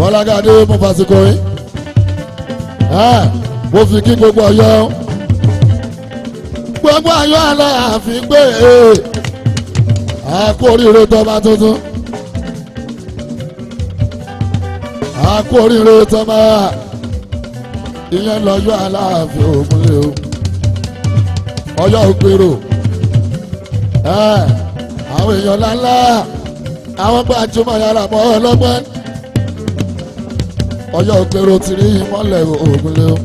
Bọ́lágadé mo fàsìkò yín mo fi kí gbogbo Ọ̀yọ́ Aláàfin gbé àkú oríire tọ́ba tuntun àkú oríire tọ́ba ìyẹn lọ́yọ́ Aláàfin ògúnlé o Ọ̀yọ́ ògbèrò àwọn èèyàn ńláńlá àwọn gbajúmọ̀ yàrá mọ́ ọlọ́gbọ́n Ọ̀yọ́ ògbèrò ti rí ìmọ̀lẹ̀ ògúnlé o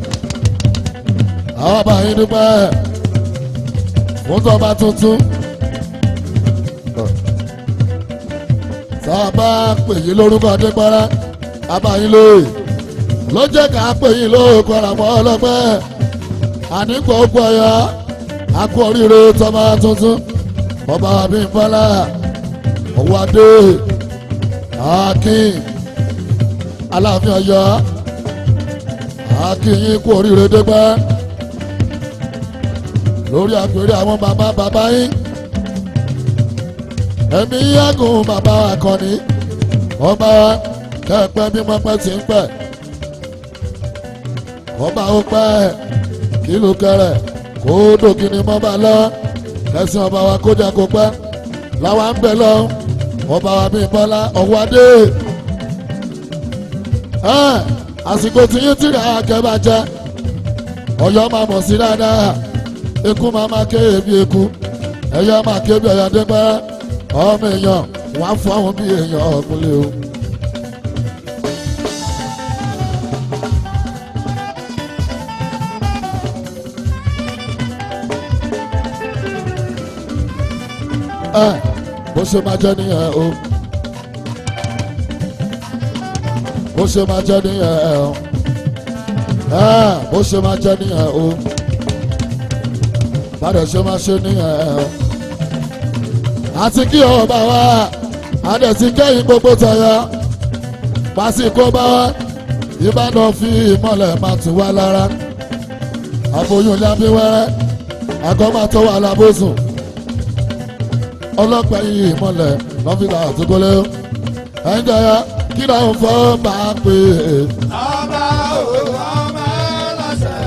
àwọn bá yín dúpẹ́ fún tọ́ba tuntun sábà pè yín lórúkọ Adépárá abáyín lóye ló jẹ́ ká pè yín lórúkọ àràmọ́ ọlọ́pẹ́ àníkò ogun Ọ̀yọ́ akú oríire tọ́ba tuntun ọba Abímbọ́lá Ọwádé Akin Aláàfin Ọ̀yọ́ Akin yín kú oríire dẹ́gbẹ́ lórí àpèrè àwọn bàbá yín ẹ̀mí yàgùn bàbá akọni ọba kẹ́ẹ̀pẹ́ bí wọ́n pẹ́ ti ń pẹ́ ọba ó pẹ́ kìlú kẹrẹ kó dògì ni mọ́ bá lọ kẹsàn ọba wa kó jẹ́ kó pẹ́ làwa ń bẹ lọ ọba wa Abímbọ́lá Ọwádé àsìkò tí yín tìrì àkẹ́bàjẹ́ Ọ̀yọ́ máa mọ̀ sí dáadáa eku máa ké bí eku ẹyẹ máa ké bí ẹyẹ dẹ́gbẹ́ ọmọ èèyàn wàá fún àwọn bí èèyàn ọ̀gbìnlẹ̀ o. Bó ṣe máa jẹ́ nìyẹn o bó ṣe máa jẹ́ nìyẹn o bó ṣe máa jẹ́ nìyẹn o bàdé ṣe máa ṣe nìyẹn o àti kí ọba wa adé ti kẹ́yìn gbogbo tọ̀yọ́ pàṣípò bá wa ìbàdàn fi ìmọ̀lẹ̀ máa tù wá lára àbòyún lábí wẹ́rẹ́ àgọ́mà tó wà lábòsùn ọlọ́pàá yìí ìmọ̀lẹ̀ lọ́fíìsì àtúgbólé ẹ̀ńjẹ̀yà kí náà ń fọ́ máa pè é. ọba o ọba lọ́sẹ̀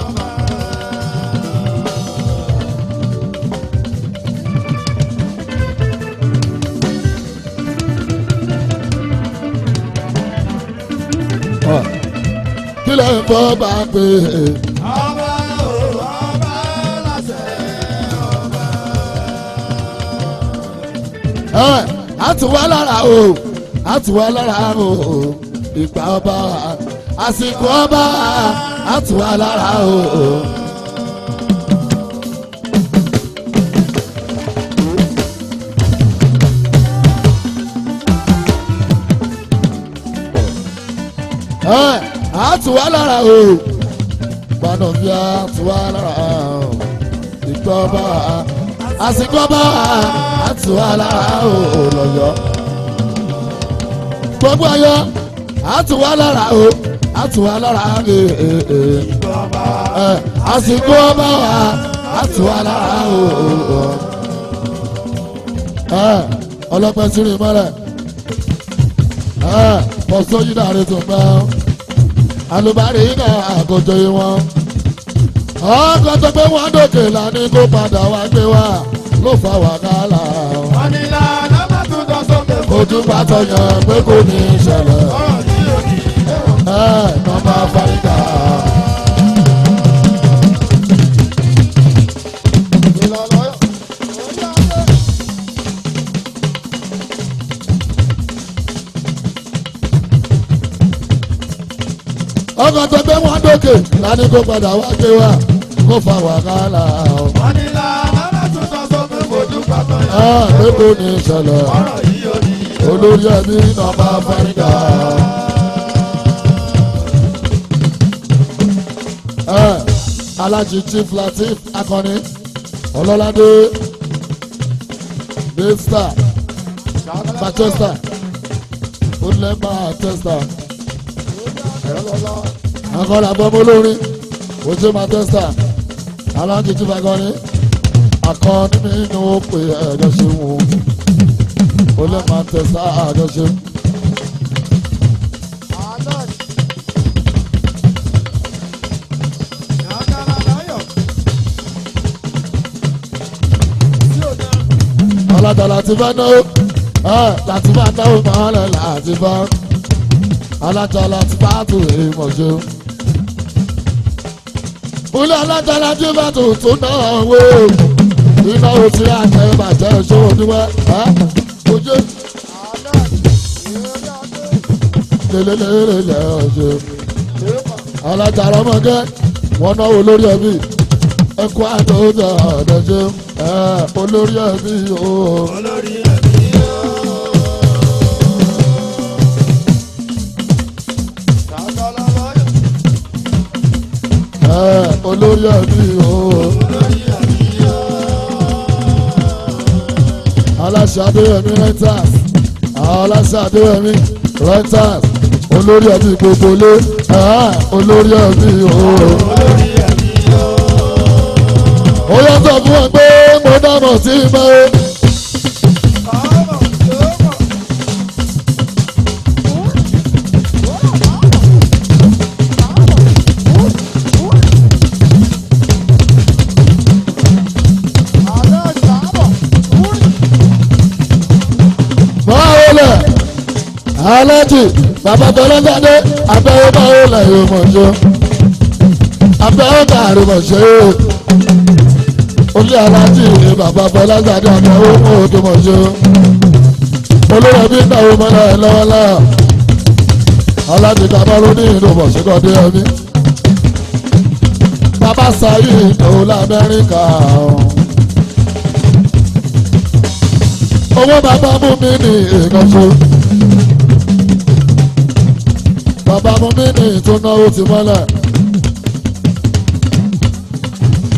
ọba. kí náà ń fọ́ máa pè é. ọba o ọba lọ́sẹ̀ ọba. àtúwá lára o àtúwá lára o ìgbà ọba àsìkò ọba àtúwá lára o. àtúwá lára o gbàdọ̀bí àtúwá lára o ìgbà ọba àsìkò ọba àtúwá lára o lọ́yọ́ gbogbo ayọ̀ àtúwá lára o àtúwá lára àsìkò ọba wa àtúwá lára o ọlọ́pẹ́ sírí mọ́lẹ̀ pọ̀sọ́ yìí dàrí tó gbẹ́ alùbárí náà àgọ́jọ yìí wọn ọkọ̀ tó gbé wọn dòkè lánìí kó padà wá gbé wá ló fa wàhálà. wọ́n ní lànà bá tún dán sókè. ojú bá tọyàn pé kò ní ìṣẹ̀lẹ̀. ọ̀rọ̀ tí yóò ní ẹ̀wọ̀n. nọ́mbà fárígà. ọkọ̀ tó gbé wọn dókè lánìí kó padà wá gbé wá kó fa wàhálà. wọ́n ní lànà bá tún dán sókè. ojú bá tọyàn pé kò ní ìṣẹ̀lẹ̀. ọ̀rọ̀ yìí yóò ní olórí ẹbí nọ́mbà fárígà. Alhaji Chief Latif Akànnì Ọlọ́ládé Besta Manchester Olema Manchester akọ́lá bọ́mọ olórin ojú Manchester Alhaji Chief Akànnì Akànnì mi ní ó pè ẹ̀jọ̀ ṣe wò Olema Manchester àjọṣe alájà láti bá náwó láti bá náwó mọ́lẹ̀ láti bá alájà láti bá tó èèmọ̀ ṣe. Olú alájà láti bá tó tó náà wé iná òtí àtẹ bàjẹ́ ìṣòwò níwẹ̀ ojú. Lélẹ́lẹ́lẹ́ ọ̀ṣẹ́ alájà ọmọge wọn náwó lórí ẹbí ẹkọ àtọ́jà ọ̀dẹ́ṣẹ́ olórí ẹbí o. olórí ẹbí o. Olórí ẹbí o. olórí ẹbí o. Aláṣẹ Adéyẹmí renters aláṣẹ Adéyẹmí renters olórí ẹbí gbogbo lé olórí ẹbí o. olórí ẹbí o. Ó yàtọ̀ fún ẹ pé mo dámọ̀ sí mẹ́. Aláàjì bàbá Bọ́láńdé abẹ́rẹ́ báwo là yóò mọ̀ ṣe abẹ́rẹ́ bàárẹ̀ mọ̀ ṣe olú aláàjì bàbá Bọ́láńdé abẹ́rẹ́ mọ̀ tó mọ̀ ṣe olórí ẹbí náwó mọ́lá ẹ̀ lọ́wọ́lọ́wọ́ aláàjì kàbárò ní ìlú mọ̀ṣẹ́kọ̀dé ẹbí bàbá sáyé ìnáwó l'Amẹ́ríkà owó bàbá mú mi ní ìkànṣó. Bàbá mú mi ní ìtúnáwó ti mọ́lẹ̀.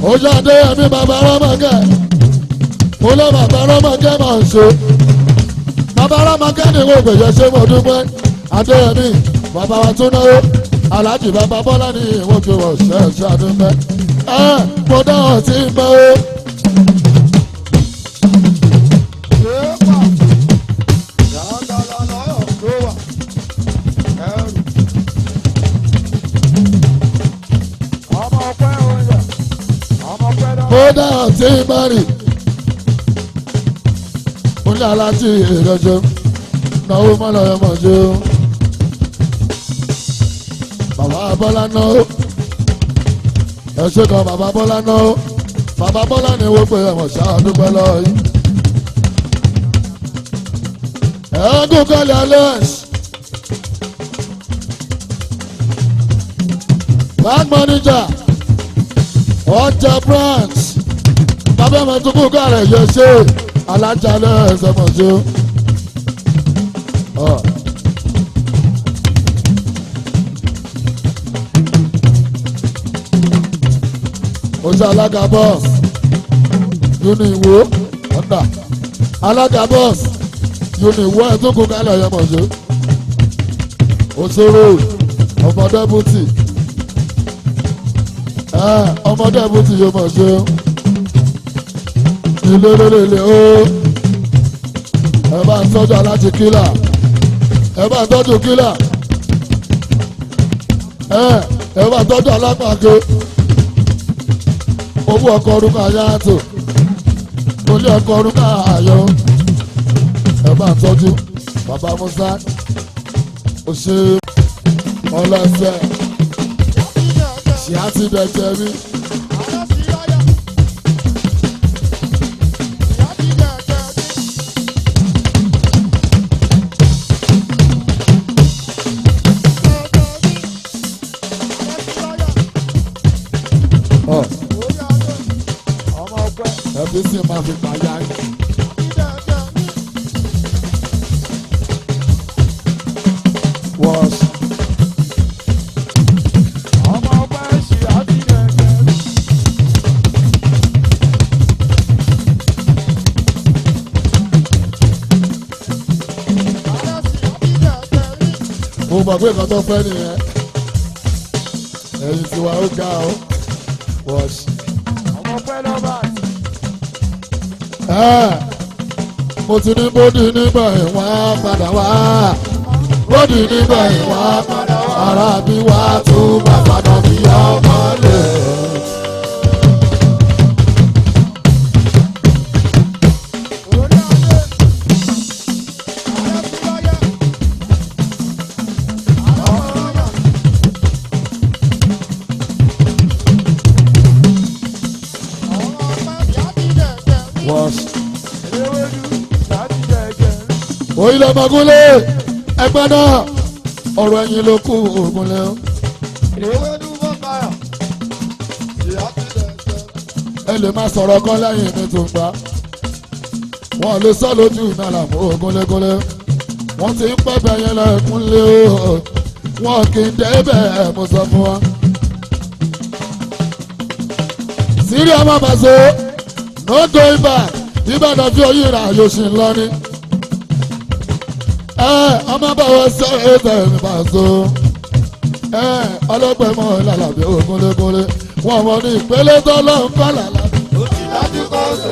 Ó jáde ẹ̀mí bàbá Rọ́mọkẹ́. Mo lọ bàbá Rọ́mọkẹ́ máa ń ṣe. Bàbá Rọ́mọkẹ́ ni wọ́n gbèjẹ ṣé mo dúpẹ́. Adéyẹmí bàbá wa tún náwó. Aláàjì bàbá Bọ́lá ní ìwọ́n fi wọ̀ ṣẹ́ àdúpẹ́. Mo dáhùn sí mọ́ o. Bódà tí mari múlẹ̀ aláàjì ìrẹsẹ̀ náwó mọ́lá ẹ̀mọ̀ ṣe ó bàbá Bọ́lá náà ẹ̀ṣẹ̀ kan bàbá Bọ́lá náà bàbá Bọ́lá ni wọ́n pe ẹ̀mọ̀ ṣáà dúpẹ́ lọ́wọ́ yìí. Ẹ̀ẹ́dùn kọ́lé alẹ́ bank manager ọjà branch bàbá mi tún kú kárẹ̀ yẹ ṣe alájàlẹ̀ ẹsẹ̀ mọ̀ ṣe. Oṣù alága boss yúni ìwò ọ̀dà alága boss yúni ìwò ẹ̀ tún kú kárẹ̀ yẹ mọ̀ ṣe. Òṣèré ọmọ dẹ́bùtì ọmọdé bùtì yóò mọ̀ ṣe ilé lélẹ̀ o ẹ bá ń tọ́jú aláti kílà ẹ bá ń tọ́jú kílà ẹ bá ń tọ́jú alápàgé owó ọkọ̀ orúkọ ayáàtò olú ọkọ̀ orúkọ ayọ̀ ẹ bá ń tọ́jú bàbá Musa òṣè ọlọ́sẹ̀ ṣì á ti dẹ̀jẹ̀ mi. Ẹbí sì máa fi pàyà yìí. Wọ́ọ̀ṣì. Mo mọ̀ pé nǹkan tó fẹ́ nìyẹn. Ẹ̀yin tiwa ó ga ọ́. Wọ́ọ̀ṣì. ọmọ pẹ́ lọ́ba. Mo ti ní bódì nígbà ìwà padà wá. Bódì nígbà ìwà padà wá. Ara mi wá tún bá padà bí ọmọ lè. ilẹ̀ mọ́gúnlé ẹgbẹ́ náà ọ̀rọ̀ ẹ̀yìn ló kú ògúnlé o. ẹ lè máa sọ̀rọ̀ kan lẹ́yìn mi tó ń gbà wọ́n lè sọ lójú iná làmú ògúnlégúnlé wọ́n ti ń pẹ́bẹ̀ yẹn lẹ́kúnlé o wọ́n kì í débẹ̀ mo sọ fún wa. sírí ọmọ bàṣọ no going back ìbàdàn fi oyè rà yóò ṣì ń lọ ní. ọmọ bàwọ̀ ṣe é tẹ̀mí bàṣọ ọlọ́pẹ́ mọ́ ìlàlàbí ògúnlégúnlé wọ́n mọ̀ ní ìpele tó lọ́n kọ́ làlá. ó ti dájú kọ́ ṣe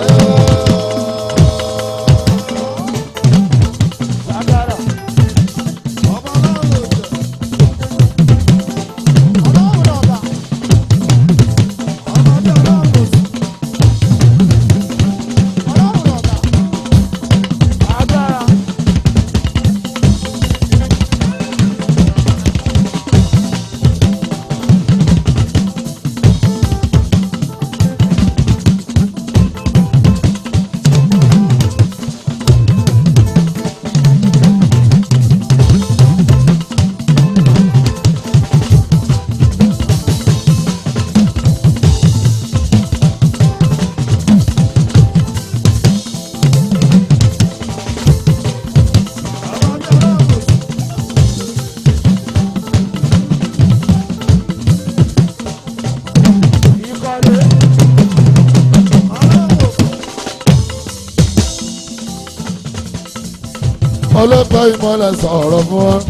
ọlọ́pàá ìmọ̀lẹ̀ sọ̀rọ̀ fún wọn.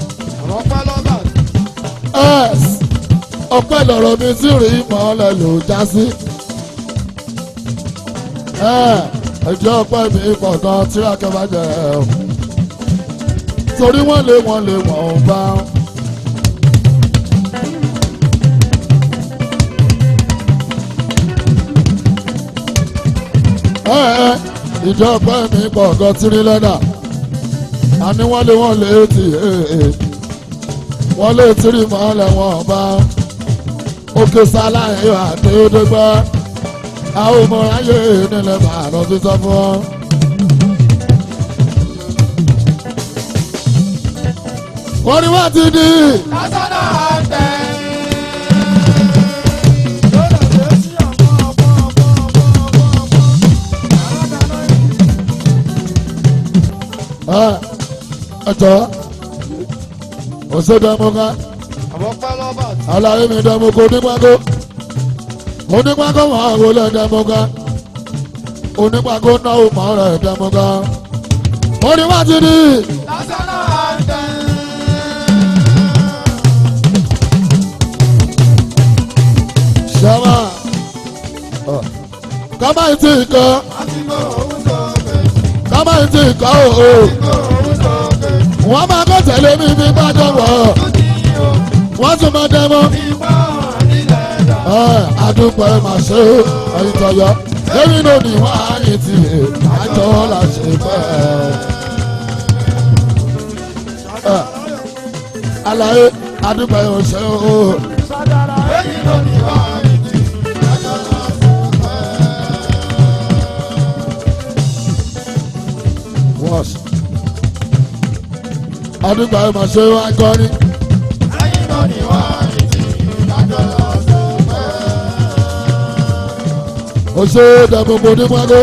ọpẹ́ lọ́gà. ọpẹ́ lọ̀rọ̀ mi tí rí ìmọ̀lẹ̀ ló já sí. ẹjọ́ ọpẹ́ mi pọ̀ gan tíráàkì bá jẹ́ ẹ̀ torí wọ́n lé wọ́n ò bá. ìjọ ọpẹ́ mi pọ̀ gan tírí lẹ́dà àní wọ́n lé tì wọ́n lé tìrì mọ́lẹ̀ wọn bá òkè sáláyé àdéhùdégbà àwọn ọmọ ayé nílẹ̀ bàánù ti sọ fún ọ. wọ́n ní wọ́n ti di. lásánà àtẹ. ẹjọ́ òṣèdèmọ́ká aláyé mi dẹ́mọ́kó onígbàgbọ́ máa wọlé dẹ́mọ́ká onígbàgbọ́ náà máa rẹ̀ dẹ́mọ́ká wọ́n ní wá ti di. lásánà àtẹ. ṣẹ́wà kámá ìtì ìkọ́ kámá ìtì ìkọ́ o wọ́n máa kọ́ tẹ̀lé mi bí bá dọ̀wọ́ wọ́n tún máa dẹ́mọ́. adúpẹ́ máa ṣe ẹyin tọyọ lẹ́yìn náà ni wọ́n á ní tiẹ̀ àjọ là ṣe fẹ́. àlàyé adúpẹ́ ò ṣe o. lẹ́yìn náà ni wọ́n á ní tiẹ̀ àjọ là ṣe fẹ́. adúgbò ẹ̀ máa ṣe wá gbọ́ ní. lẹ́yìn náà ni wọ́n á ní tí ìdájọ́ lọ sí pẹ́. ó ṣe dẹ̀mọ̀kò onípákó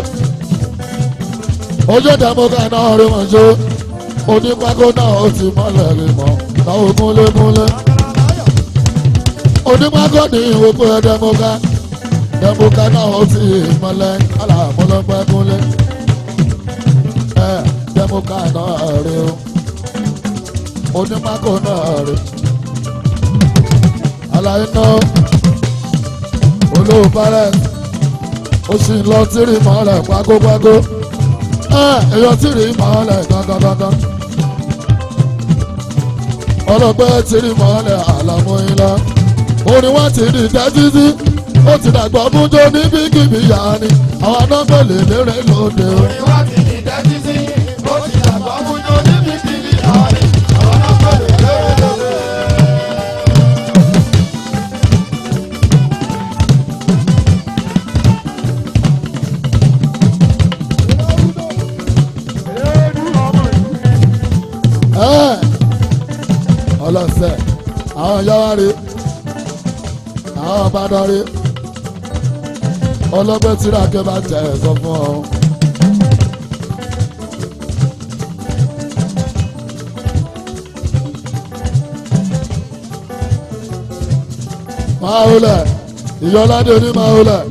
ó ṣe dẹ̀mọ̀kò náà rí wọn ṣe onípákó náà ó ti mọ́lẹ̀ rí mọ́ náà ó múlẹ́múlẹ́. onípákó ní ìwòkó ẹ̀ dẹ̀mọ̀kò náà ó ti mọ́lẹ̀ aláàmúlọ́pẹ́ múlẹ̀ dẹ̀mọ̀kò náà rí o. onímọ̀kò náà rè àlàyé náà olówó parẹ́ ó sì lọ tìrì mọ́lẹ̀ pákópákó èèyàn tìrì mọ́lẹ̀ gangan ọlọ́gbẹ́ tìrì mọ́lẹ̀ àlàmúyìnlá orin wá ti di tẹ́títí ó ti dàgbà mújó níbikíbi yá ni àwọn anágbèlè lérè lóde. orin wá ti di tẹ́títí ó ti dàgbà mújó níbikíbi yá ni. ọlọ́sẹ̀ àwọn yáwárí àwọn ọ̀bádọ́rí ọlọ́gbẹ́ tíra kẹ́ bá jẹ́ ẹ̀sọ́ fún ọ. máa wulẹ̀ ìyọ́ládé ní máa wulẹ̀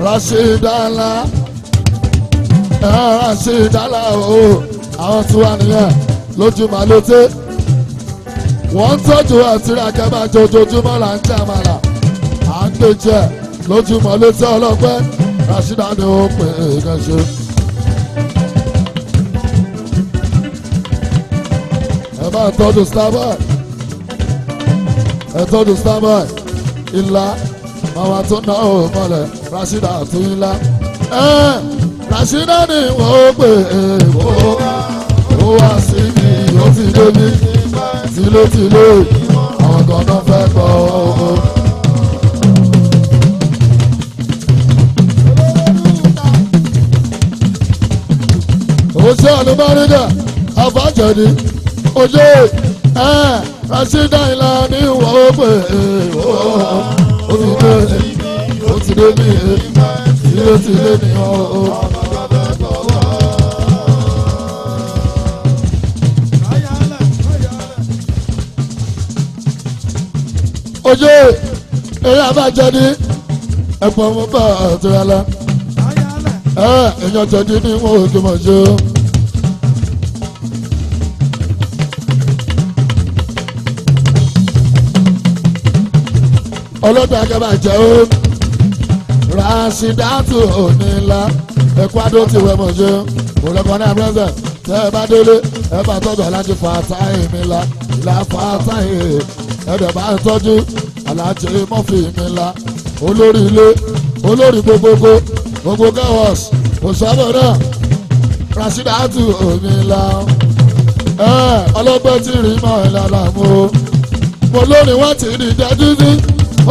Rashidala Rashidala o àwọn tí wà nìyẹn lójú màlúté wọ́n ń tọ́jú àtìrà kẹ́bà jojoojúmọ́ là ń jẹ́ àmàlà à ń gbé jẹ́ lójú màlúté ọlọ́pẹ́ Rashida ni ó pè é kẹ́sẹ́. ẹ bá tọ́jú starboy ẹ tọ́jú starboy ìlà màmá tó ná ò mọ̀lẹ̀ Rashida tó ìlà Rashida ni wọ́n pè é ó wá sí mi ó ti dé mi tìlótìló àwọn kan fẹ́ gbọ́ ọ́. Oṣù àlùbáríkà àfàjẹ̀dì ojú Rashida ìlà ni wọ́n pè é ó ti dé mi tìlótìló ni ọ́. ojú eré abájẹni ẹ̀pọ̀ mọ́ bá àtúnyà la èèyàn jẹ̀dí ní wọn ò tó mọ̀ ṣe. ọlọ́dún akẹ́bà jẹ́ ó Rashidatu onílà ẹ̀kọ́ adó ti wẹ̀ mọ̀ ṣe òlẹ́kọ̀ọ́ náà pẹ́sẹ̀ tẹ́ ẹ bá délé ẹ bá tọ́jú aláǹtí Fatai mi la ìlà Fatai ẹ̀dẹ̀ bá ń tọ́jú aláàjì mọ́fì mi la olórí ilé olórí gbogbogbò gbogbo gẹ́wọ̀s òṣàbọ̀ náà Rashidatu omi la ọlọ́gbẹ́ tí rí mọ́ ẹ̀ lára mo lónìí wọ́n ti rí dájú sí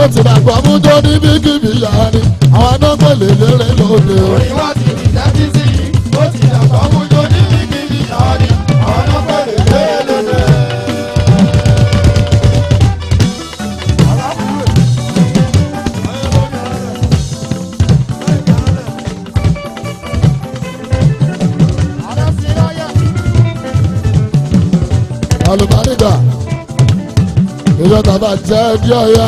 ó ti dàgbọ́ mú tó níbi kíbi yá ni àwọn anágbèlè lérè lóde. orí wa ti rí dájú sí ó ti dàgbọ́ mú tó níbi kíbi yá ni àwọn anágbèlè lérè lóde. alùbáríkà èèyàn tàbá jẹ́ bí ọ̀yá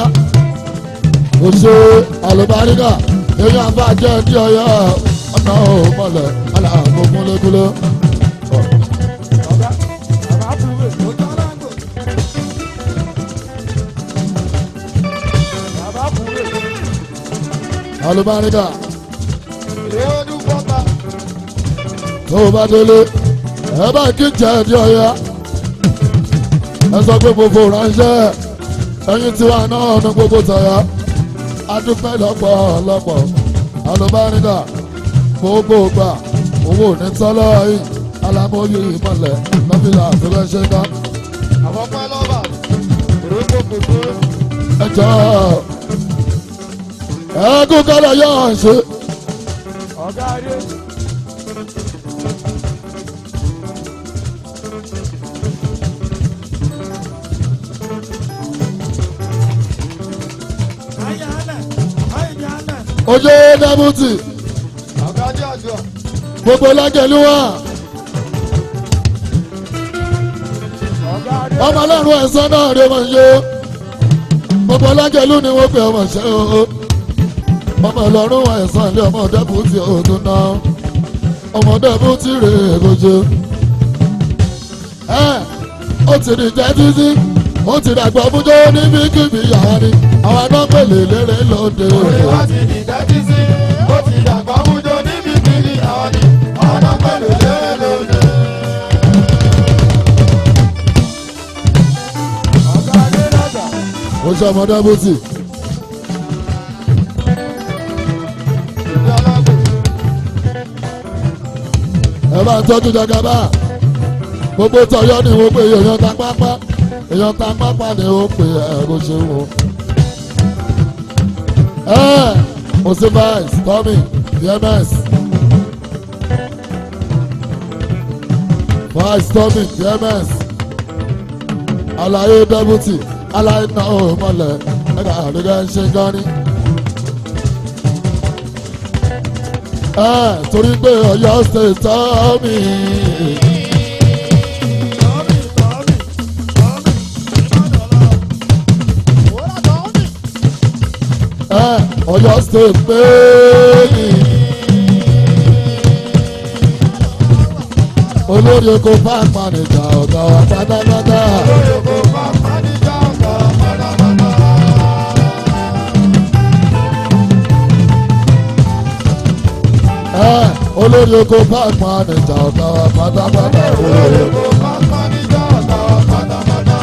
oṣù alùbáríkà èèyàn bá jẹ́ bí ọ̀yá ọ̀nà òmọ̀lẹ̀ aláàbò kúlẹ̀kúlẹ̀. alùbáríkà tó o bá délé ẹ bá kí jẹ́ bí ọ̀yá ẹ sọ pé gbogbo ránṣẹ́ ẹyin tiwa náà ní gbogbo tọ̀yà adúpẹ́ lọ́pọ̀lọpọ̀ alùbáríkà gbogbo gbà owó ní tọ́lọ́ yìí alámóyè ìmọ̀lẹ̀ lọ́fíìlà tó fẹ́ ṣe ká. àwọn pẹ́ lọ́ba òrókò kòkó. ẹ jọ ẹ kú kọ́lọ̀ yọ̀ ọ́ ṣe. ọ̀gá adé. ojú dábùtì gbogbo lájẹlú wa ọmọ ọlọ́run ẹ̀sán náà ni wọ́n ṣe gbogbo lájẹlú ni wọ́n pè ọmọ ṣe o ọmọ ọlọ́run ẹ̀sán ilé ọmọ dábùtì òtún náà ọmọ dábùtì rè é gòjò ó ti rí jẹ́ títí ó ti dàgbà fúnjọ́ níbi kíbi yàrá ni àwọn anápẹ̀lẹ̀ lérè lóde. orí wa ti di dájú sí ó ti dàgbà fúnjọ́ níbi kíbi yàrá ni àwọn anápẹ̀lẹ̀ lérè lóde. ọ̀gá adé dàgbà. ó ṣe ọmọ dábòtì. ẹ bá ń tọ́jú jagaba gbogbo tọyọ ni wọ́n pè èèyàn ta pápá èèyàn ta pápá ni wọ́n pè ẹ̀rọ ṣe wọ́n. Osivice Tommy DMS Vice Tommy DMS àlàyé dẹ́bùtì àlàyé náà ò mọ̀lẹ̀ ẹ̀ka àdúgbò ń ṣe gan ni. Torí pé Ọ̀yọ́ state tọ́ mi. Ọ̀yọ́ state pé mi. Olórí oko park manager ọ̀gá wa pátápátá. Olórí oko park manager ọ̀gá wa pátápátá. Olórí oko park manager ọ̀gá wa pátápátá. Olórí oko park manager ọ̀gá wa pátápátá.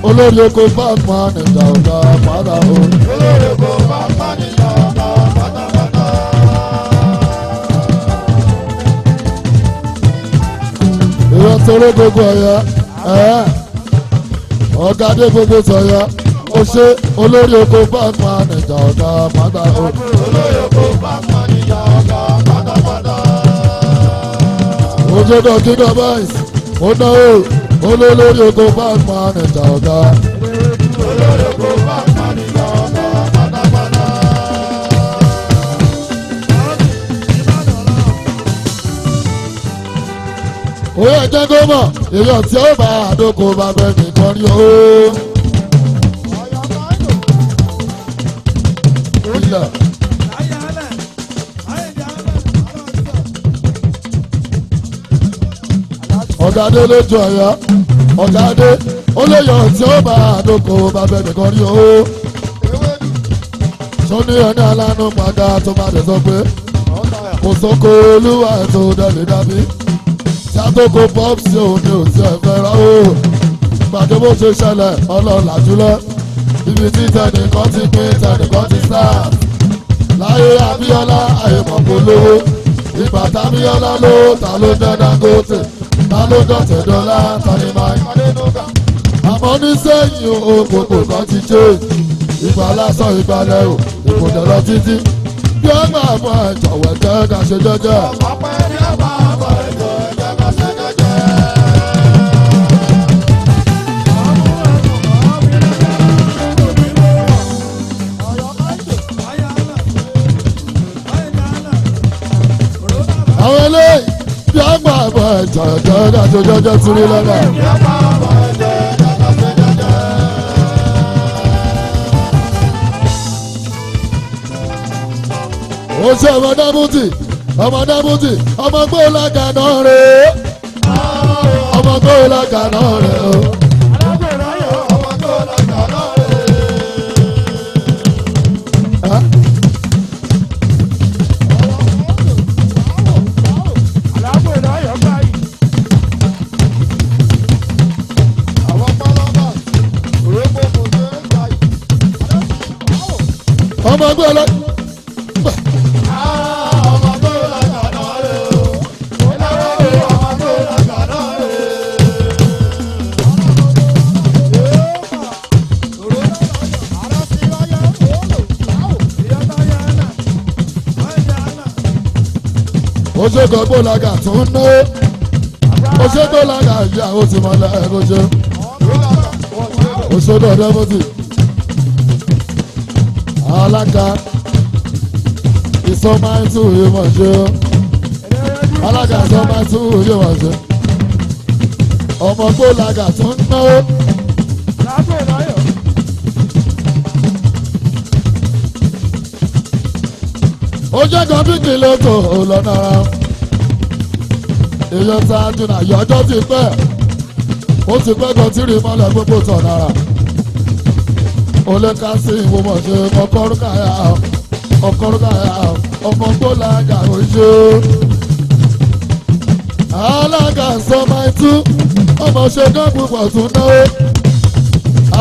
Olórí oko park manager ọ̀gá wa pátápátá. Olórí oko park manager ọ̀gá wa pátápátá. Ìwọ́n torí gbogbo Ọ̀yọ́ ọ̀gá dé gbogbo sọ̀yọ́ ó ṣe olórí oko park manager ọ̀gá wa pátápátá. Olórí oko park manager ọ̀gá wa pátápátá. Òjòdò kíkọ báyìí ó náwó olórí oko park manager ọ̀gá. Olórí oko park manager ọ̀gá wa pátápátá. Oyè jẹ́ kó mọ̀ èèyàn tí ó bá àdókò bá bẹ nìkan rí o. Ilẹ̀. Ọ̀gádé lójú Ọ̀yọ́ ọ̀gádé ó lè yàn tí ó bá àdókò bá bẹ nìkan rí o. Sọ́ni ẹni alánú padà tó bá dé sọ pé kò sóko olúwa ètò dẹ́lẹ̀ dábí. Sátòkò pọ́psì òun ni ò tí ẹ fẹ́ rán o. Gbàdé bó ṣe ṣẹlẹ̀ ọlọ́lá jùlọ. Ibi tí tẹnìkan ti pín tẹnìkan ti sá. Láyé Abíọ́lá àyèmọ̀ kò lówó. Ìgbà tábíọ́lá ló ta ló dẹ́ Dangote. Ta ló dọ̀tẹ̀ dọ́là tani máa ń Adénúgà. àmọ́ ní sẹ́yìn o gbogbo kan ti change. Ìgbà lásán ìgbàlẹ̀ o èkó dẹ̀rọ títí. Bí ó gbà mọ́ ẹ̀ jọ̀wọ́ jẹ́ ká ṣe jẹ́jẹ́. Ọ̀pẹ ní ọba àbọ̀ ẹ̀jọ̀ ẹ̀jẹ̀ ká ṣe jẹ́jẹ́. Àwọn eléyìí bí ó gbà mọ́ ẹ̀ jọ̀wọ́ jẹ́ ká ṣe jẹ́jẹ́ tìrí lọ́nà. Ní ọba àbọ̀ ẹ̀jọ̀ ẹ̀jẹ̀ ká ṣe jẹ́jẹ́. Ó ṣe ọmọ dábùtì ọmọ gbóòlágà náà rè é ọmọ gbóòlágà náà rè é o. Ọmọ tó lọ́jà náà rè é. Àwọn pálábà òrèkó kò ṣe é gbà yìí. Ọmọ gbóòlágà. Ọmọ tó lọ́jà náà rè é. Ọmọ tó lọ́jà náà rè é. Ó ṣe kọ́ gbóòlágà tó ń ná ó ṣe gbóòlágà ìyàwó ti mọ̀ lẹ́ẹ̀kọ́ ṣe ó ṣe dọ̀dọ̀ bọ́tì alága ìsọmáìtù yìí mọ̀ ṣe alága ìsọmáìtù yìí mọ̀ ṣe ọmọ gbóòlágà tó ń ná ó jẹ́ kan bí kìlọ̀ tó lọ́nà ara èèyàn tá a dùn àyọ̀ ọjọ́ ti pẹ́ ó ti pẹ́ kan tí rí mọ́lẹ̀ gbogbo tọ̀ nára ó lè ká sí ìwòmọ̀ ṣe ọkọ̀rúkàyà ọmọ gbóòlágà ó ṣe alága sọmáìtú ọmọ ṣe gán púpọ̀ tún náwó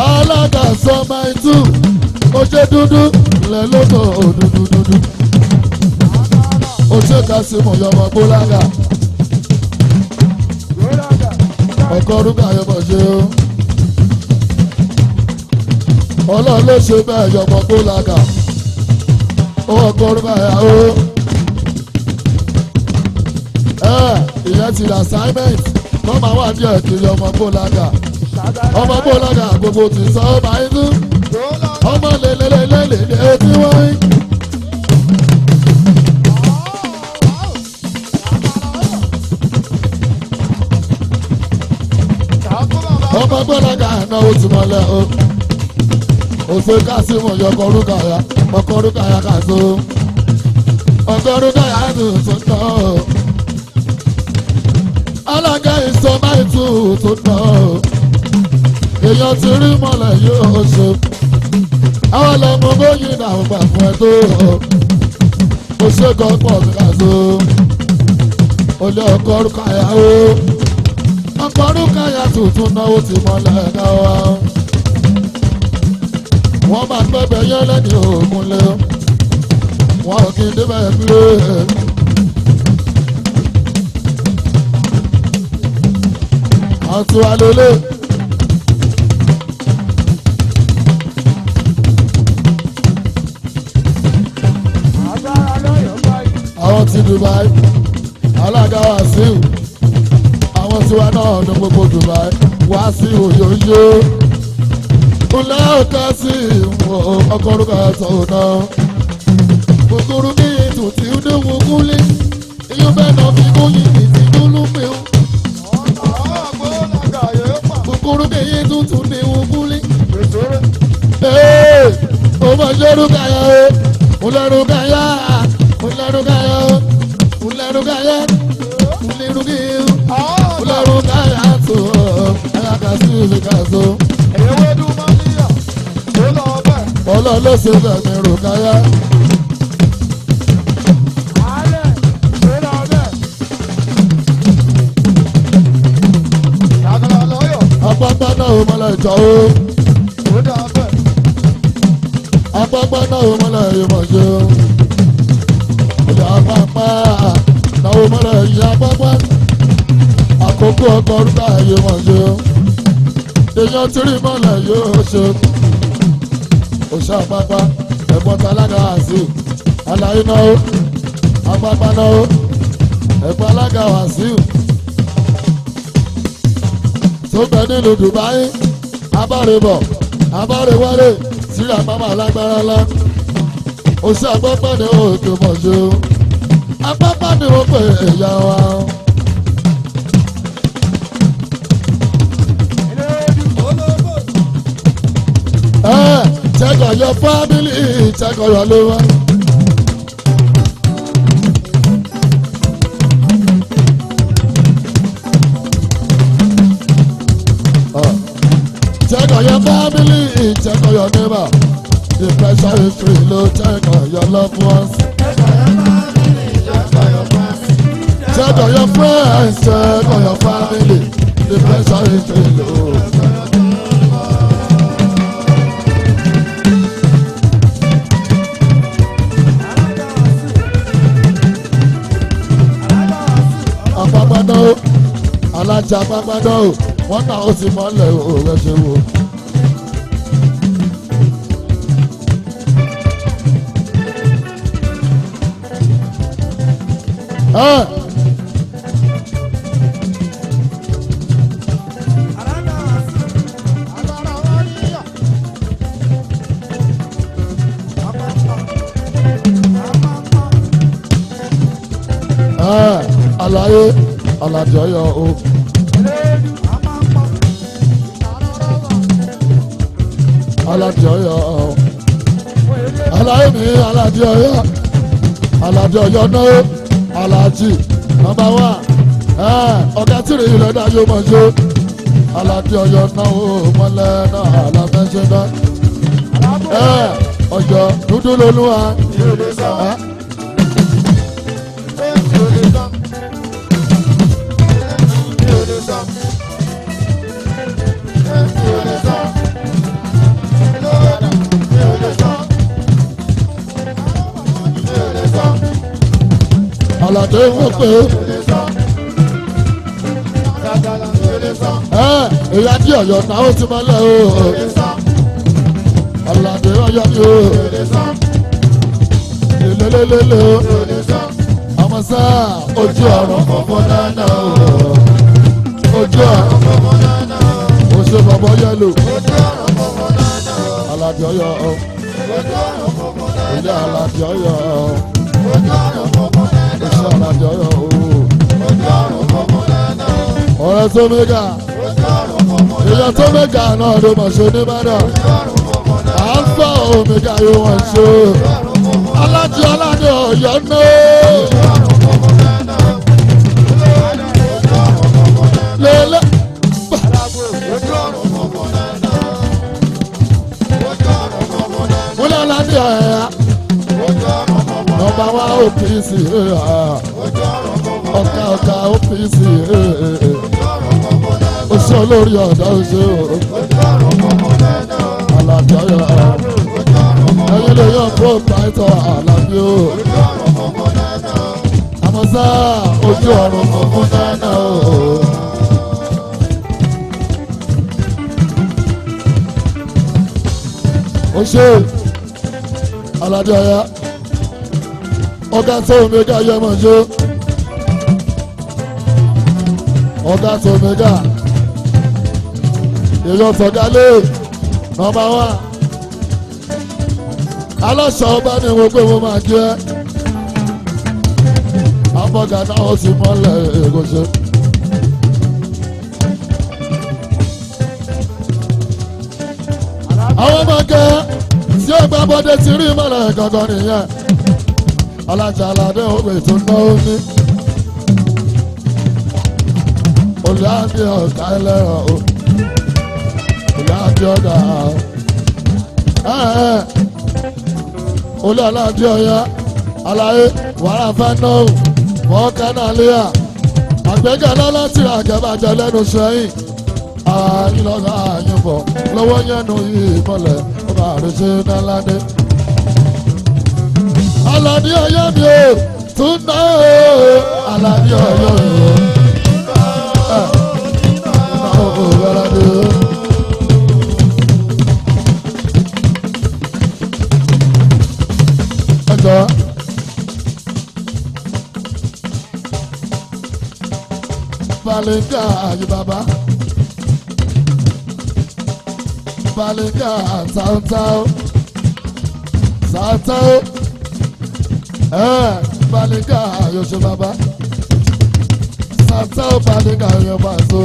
alága sọmáìtú ó ṣe dúdú lẹ́ lóko òdúdúdúdú. Ó ṣe ká sí mọ̀ yọmọ gbólágà ọkọ̀ orúkọ ayọ̀mọ̀ ṣe o ọlọ́run ló ṣe bẹ́ẹ̀ yọmọ gbólágà ó ọkọ̀ orúkọ ayọ̀ o ìyẹn ti rà assignment kọ́ máa wà díẹ̀ kiri ọmọ gbólaga gbogbo ti sọ ọmọ inú ọmọ lélẹ́lẹ́lẹ́lẹ́ tí wọ́n ń. ọmọ gbólaga náà ó ti mọ́lẹ̀ o òfin kásìmù yọkọrúkàyà ọkọrúkàyà kàtó ọkọrúkàyà tuntun náà alága ìsọmáìtù tó náà èèyàn ti rí mọ́lẹ̀ yóò ṣe àwọn ọlọ́mọ bóyìn náà gbà fún ẹ tó o ṣe kan pọ̀ kàtó olè ọkọrúkàyà o ọkọrúkàyà tuntun náà ó ti mọ́lẹ̀ náà wá. Wọ́n máa gbẹ́bẹ̀ yẹn lẹ́ni òògùn lé wọ́n ò kí n débẹ̀ gbé. Àti wà lélẹ̀. Àwọn ti Dubai, alága Wàsíù, àwọn tiwa náà ní gbogbo Dubai, Wàsíù yóyó. Kúnlẹ̀ ọ̀ká sí ọkọ̀rúkà sọ̀nà. Kòkòrò ní ètò tí ó dé wo kúnlé. Iyún bẹ́ẹ̀ náà fi kóyin ìtì dúró pé ó. Kòkòrò ní ètò tó dé wo kúnlé. Ó máa ṣe rúkàyà o. Kúnlẹ̀rúkàyà. Kúnlẹ̀rúkàyà. Kúnlẹ̀rúkàyà. Kúnlẹ̀rúkàyà tó. Ayaka sí ìfikàtó. Ọlọ́lọ́ ṣe bẹ̀rẹ̀ rògáyà. Apápá náà ò mọ́lẹ̀ ìjọ o. Apápá náà ò mọ́lẹ̀ ìmọ̀ṣẹ́ o. Ìyá apápá náà ò mọ́lẹ̀ ìyá apápá. Àkókò ọkọ̀ rúkà ìmọ̀ṣẹ́ o. Èèyàn tí rí mọ́lẹ̀ yóò ṣe. Òṣà pápá ẹ̀gbọ́n talága Wàsíù aláyé náà ó apápá náà ó ẹ̀gbọ́n alága Wàsíù tó bẹ nílùú Dubai abárèbọ̀ abárèwálé síra pápá alágbára ńlá òṣà pápá ni ó tó mọ̀ ṣe ó apápá ni ó pè ẹ̀yà wa. Check on your family, check on your lover. Check on your family, check on your neighbor. The pressure is real low, check on your loved ones. Check on your friends, check on your family. The pressure is real low. Apápádọ́ alájà apápádọ́ wọ́n náà ó sì mọ́lẹ̀ òwe ṣe wò. Àlàyé Aládé Ọ̀yọ́ o. Aládé Ọ̀yọ́ o. Àlàyé mi Aládé Ọ̀yọ́. Aládé Ọ̀yọ́ náà Aláàjì nọ́mbà 1. Ọ̀gá tìrì ilẹ̀ náà yóò mọ̀ ṣe. Aládé Ọ̀yọ́ náà o mọ́lẹ̀ náà alámẹ́ṣẹ́ náà. Ọ̀yọ́ dúdú lolúwa. Aládé wọ́n pé ìyá tí Ọ̀yọ́ náà ó ti mọ́lẹ̀ o. Aládé Ọ̀yọ́ ni o. Lélelélele o. Àwọn sá ojú ọ̀run funfun náà ojú ọ̀run funfun náà. ó ṣe bàbá yẹlò Ojú ọ̀run funfun náà. Alábí Ọ̀yọ́ Ojú ọ̀run funfun náà. ilé Alábí Ọ̀yọ́ Ojú ọ̀run funfun náà. iṣẹ́ Alábí Ọ̀yọ́ Ojú ọ̀run funfun náà. ọ̀rẹ́ tó mẹ́gà Ojú ọ̀run funfun náà. èèyàn tó mẹ́gà náà ló mọ̀ ṣe nìbàdàn Ojú ọ̀run funfun náà. Alfa Omega yóò wọ́n ṣe Alájí Aládé Ọ̀yọ́ náà. Lele. Wọ́n lọ́la ní ọ̀yà. Nọmba wa OPC. Ọ̀ka OPC. Oṣù olórí ọ̀dọ́ oṣù. Alábí Ọ̀yọ́. Ẹyin lè yọ proprietor Alábí o. Àmọ́ sá ojú ọ̀run funfun náà o. Ó ṣe Alábí Ọ̀yọ́ ọ̀gá tó Omega yẹ mọ̀ ṣe ọ̀gá tó Omega èèyàn tọ̀gá lé nọ́mbà wá aláṣà ọba ni mo gbé mo máa kí ẹ abọ́gà náà ó ti mọ́lẹ̀ èkó ṣe. àwọn ọmọ kẹ tí ó gbá bọ́dé ti rí mọ́lẹ̀ gangan nìyẹn alájà aládé òwe tó náwó ní olùyàbí ọ̀gá ẹlẹ́rọ̀ o olùyàbí ọ̀gá olùyàbí ọ̀yá aláyé wàrà fẹ́nọ́ọ̀ mọ́kànnàlẹ́yà àgbẹ̀gẹ̀ lọ́lá tí àgẹ́bàjẹ́ lẹ́nu sẹ́yìn àyìnlọ́gà àyìnbọ̀ lọ́wọ́ yẹnu yìí mọ́lẹ̀ ọba àrùsí náládé. Aládé Ọ̀yọ́ mi ò tún ná o Aládé Ọ̀yọ́ mi ò ná o Aládé. Ẹjọ́ Balinga àyè bàbá. Balinga táwtáw táwtáw Balinga yóò bàbá táwtáw Balinga yóò bá so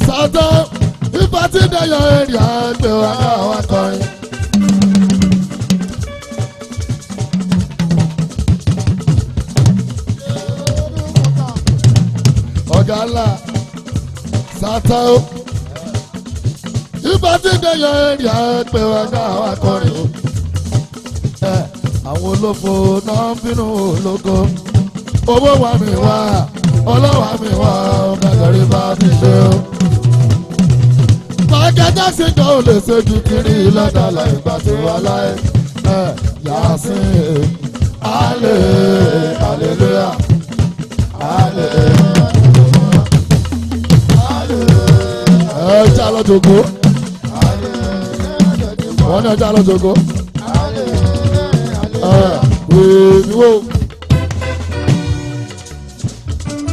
táwtáw ipa tí dayọ̀ èrì àgbẹ̀ wà káwọn akọrin. Ọ̀gá ńlá táwtáw ipa tí dayọ̀ èrì àgbẹ̀ wà káwọn akọrin o. Àwọn olófo náà ń bínú ológo owó wa mi wá ọlọ́wà mi wá ọ̀gàgàrí bá mi ṣe o. Mákẹ́tà sí kan ò lè ṣe ju kiri lọ́dàlà ìgbà tó wà láyé Yàsín alẹ́ aleluya alẹ́ ẹja lọ́jọ́gó wọ́n ní ẹja lọ́jọ́gó wèé wò.